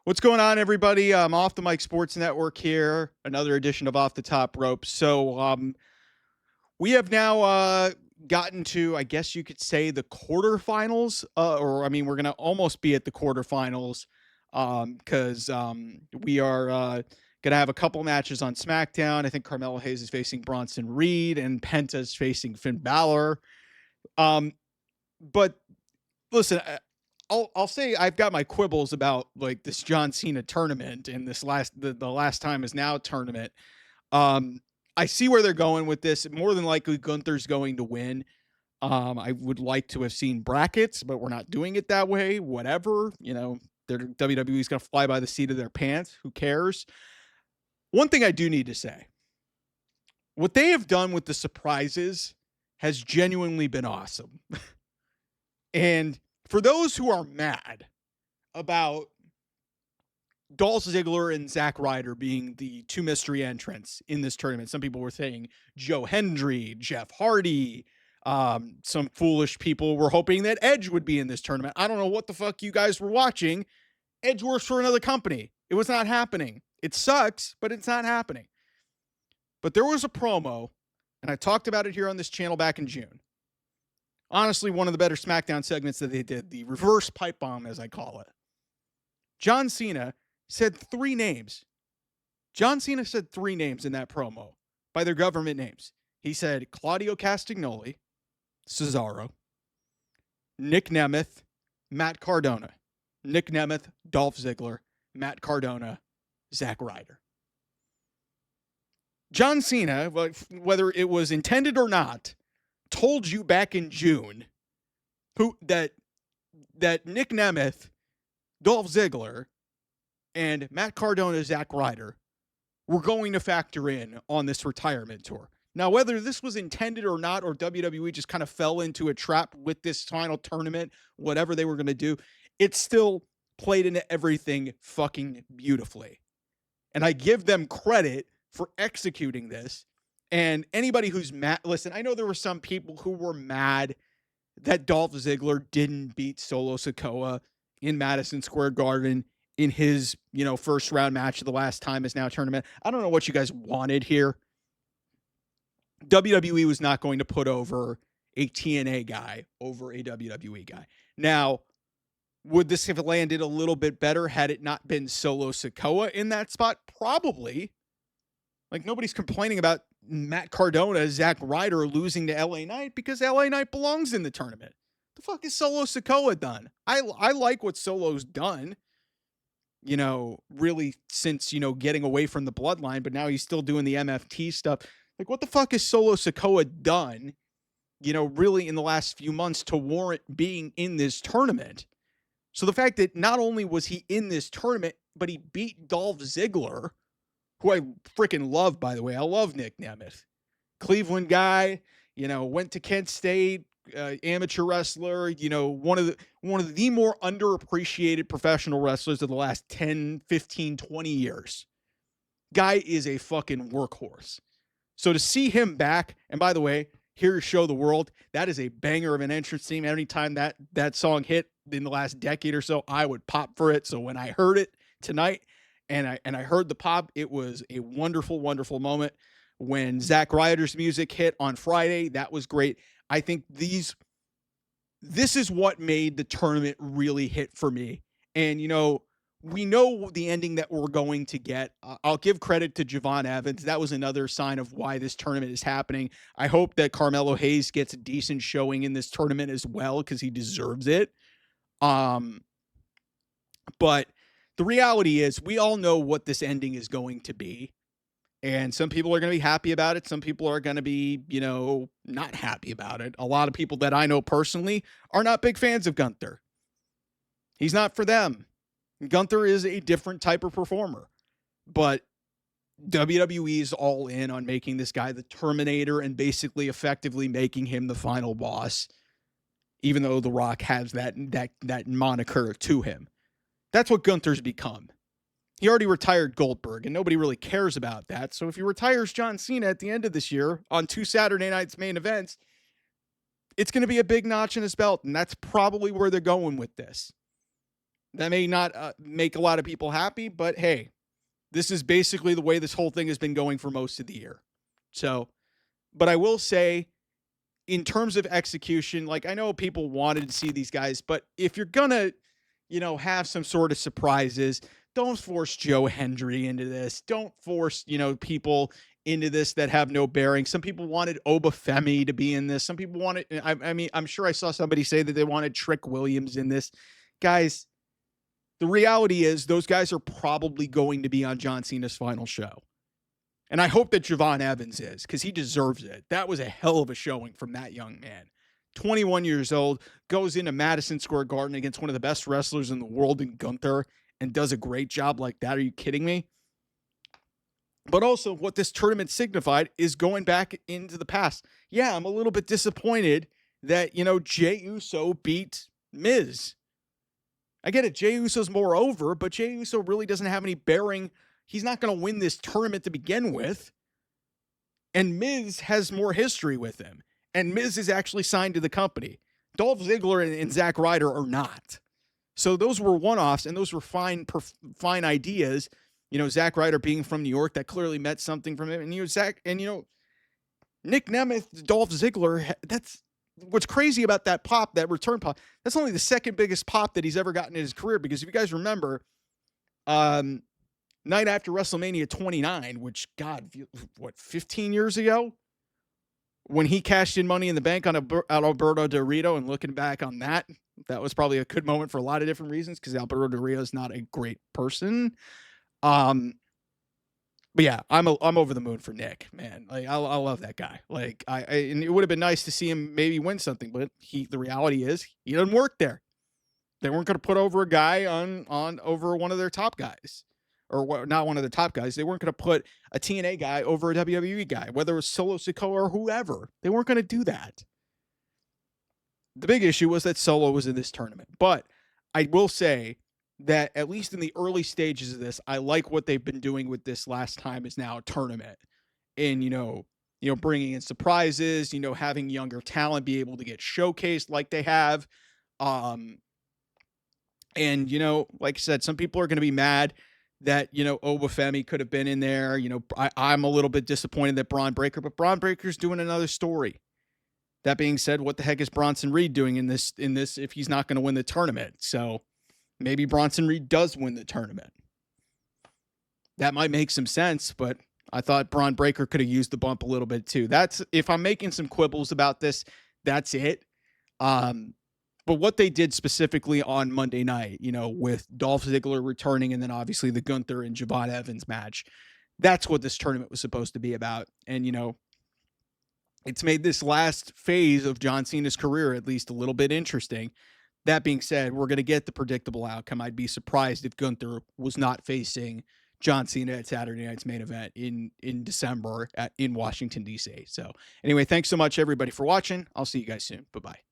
What's going on, everybody? I'm Off the Mic Sports Network here, another edition of Off the Top Rope. We have now gotten to, I guess you could say, the quarterfinals, we're going to almost be at the quarterfinals because we are going to have a couple matches on SmackDown. I think Carmelo Hayes is facing Bronson Reed and Penta is facing Finn Balor. But listen, I'll say I've got my quibbles about like this John Cena tournament and this the last time is now tournament. I see where they're going with this. More than likely, Gunther's going to win. I would like to have seen brackets, but we're not doing it that way. Whatever, WWE's going to fly by the seat of their pants. Who cares? One thing I do need to say, what they have done with the surprises has genuinely been awesome. And for those who are mad about Dolph Ziggler and Zack Ryder being the two mystery entrants in this tournament, some people were saying Joe Hendry, Jeff Hardy. Some foolish people were hoping that Edge would be in this tournament. I don't know what the fuck you guys were watching. Edge works for another company. It was not happening. It sucks, but it's not happening. But there was a promo, and I talked about it here on this channel back in June. Honestly, one of the better SmackDown segments that they did, the reverse pipe bomb, as I call it. John Cena said three names. John Cena said three names in that promo by their government names. He said Claudio Castagnoli, Cesaro, Nick Nemeth, Matt Cardona. Nick Nemeth, Dolph Ziggler, Matt Cardona, Zack Ryder. John Cena, whether it was intended or not, told you back in June that Nick Nemeth, Dolph Ziggler, and Matt Cardona, Zack Ryder were going to factor in on this retirement tour. Now, whether this was intended or not, or WWE just kind of fell into a trap with this final tournament, whatever they were going to do, it still played into everything fucking beautifully. And I give them credit for executing this. And anybody who's mad, listen, I know there were some people who were mad that Dolph Ziggler didn't beat Solo Sikoa in Madison Square Garden in his, first round match of the last time is now tournament. I don't know what you guys wanted here. WWE was not going to put over a TNA guy over a WWE guy. Now, would this have landed a little bit better had it not been Solo Sikoa in that spot? Probably. Like, nobody's complaining about Matt Cardona, Zack Ryder losing to LA Knight because LA Knight belongs in the tournament. The fuck is Solo Sikoa done? I like what Solo's done, really since, getting away from the bloodline, but now he's still doing the MFT stuff. Like, what the fuck is Solo Sikoa done, really in the last few months to warrant being in this tournament? So the fact that not only was he in this tournament, but he beat Dolph Ziggler, who I freaking love, by the way. I love Nick Nemeth. Cleveland guy, went to Kent State, amateur wrestler, one of the more underappreciated professional wrestlers of the last 10, 15, 20 years. Guy is a fucking workhorse. So to see him back, and by the way, here to show the world, that is a banger of an entrance theme. Anytime that song hit in the last decade or so, I would pop for it. So when I heard it tonight, and I heard the pop, it was a wonderful, wonderful moment. When Zack Ryder's music hit on Friday, that was great. I think this is what made the tournament really hit for me. And, we know the ending that we're going to get. I'll give credit to Javon Evans. That was another sign of why this tournament is happening. I hope that Carmelo Hayes gets a decent showing in this tournament as well, because he deserves it. But the reality is we all know what this ending is going to be. And some people are going to be happy about it. Some people are going to be, not happy about it. A lot of people that I know personally are not big fans of Gunther. He's not for them. Gunther is a different type of performer. But WWE is all in on making this guy the Terminator and basically effectively making him the final boss, even though The Rock has that moniker to him. That's what Gunther's become. He already retired Goldberg, and nobody really cares about that. So if he retires John Cena at the end of this year on 2 Saturday nights main events, it's going to be a big notch in his belt, and that's probably where they're going with this. That may not make a lot of people happy, but hey, this is basically the way this whole thing has been going for most of the year. So, but I will say, in terms of execution, like I know people wanted to see these guys, but if you're gonna, have some sort of surprises, don't force Joe Hendry into this. Don't force, people into this that have no bearing. Some people wanted Obafemi to be in this. Some people wanted, I mean, I'm sure I saw somebody say that they wanted Trick Williams in this. Guys, the reality is those guys are probably going to be on John Cena's final show. And I hope that Javon Evans is, because he deserves it. That was a hell of a showing from that young man. 21 years old, goes into Madison Square Garden against one of the best wrestlers in the world in Gunther and does a great job like that. Are you kidding me? But also what this tournament signified is going back into the past. Yeah, I'm a little bit disappointed that, Jey Uso beat Miz. I get it. Jey Uso's more over, but Jey Uso really doesn't have any bearing. He's not going to win this tournament to begin with. And Miz has more history with him. And Miz is actually signed to the company. Dolph Ziggler and Zack Ryder are not. So those were one-offs, and those were fine ideas. Zack Ryder being from New York, that clearly meant something from him. And, Nick Nemeth, Dolph Ziggler, that's what's crazy about that pop, that return pop. That's only the second biggest pop that he's ever gotten in his career. Because if you guys remember, night after WrestleMania 29, which, God, 15 years ago? When he cashed in Money in the Bank on Alberto Del Rio, and looking back on that was probably a good moment for a lot of different reasons, because Alberto Del Rio is not a great person. But yeah, I'm over the moon for Nick, man. Like I love that guy. Like and it would have been nice to see him maybe win something, but the reality is he doesn't work there. They weren't going to put over a guy on over one of their top guys. Or not one of the top guys. They weren't going to put a TNA guy over a WWE guy, whether it was Solo Sikoa or whoever. They weren't going to do that. The big issue was that Solo was in this tournament. But I will say that at least in the early stages of this, I like what they've been doing with this last time is now a tournament. And, bringing in surprises, having younger talent be able to get showcased like they have. And, like I said, some people are going to be mad that, Obafemi could have been in there. I'm a little bit disappointed that Braun Breaker, but Braun Breaker's doing another story. That being said, what the heck is Bronson Reed doing in this if he's not going to win the tournament? So maybe Bronson Reed does win the tournament. That might make some sense, but I thought Braun Breaker could have used the bump a little bit too. That's, if I'm making some quibbles about this, that's it. But what they did specifically on Monday night, with Dolph Ziggler returning and then obviously the Gunther and Javon Evans match, that's what this tournament was supposed to be about. And, it's made this last phase of John Cena's career at least a little bit interesting. That being said, we're going to get the predictable outcome. I'd be surprised if Gunther was not facing John Cena at Saturday night's main event in December in Washington, D.C. So anyway, thanks so much, everybody, for watching. I'll see you guys soon. Bye-bye.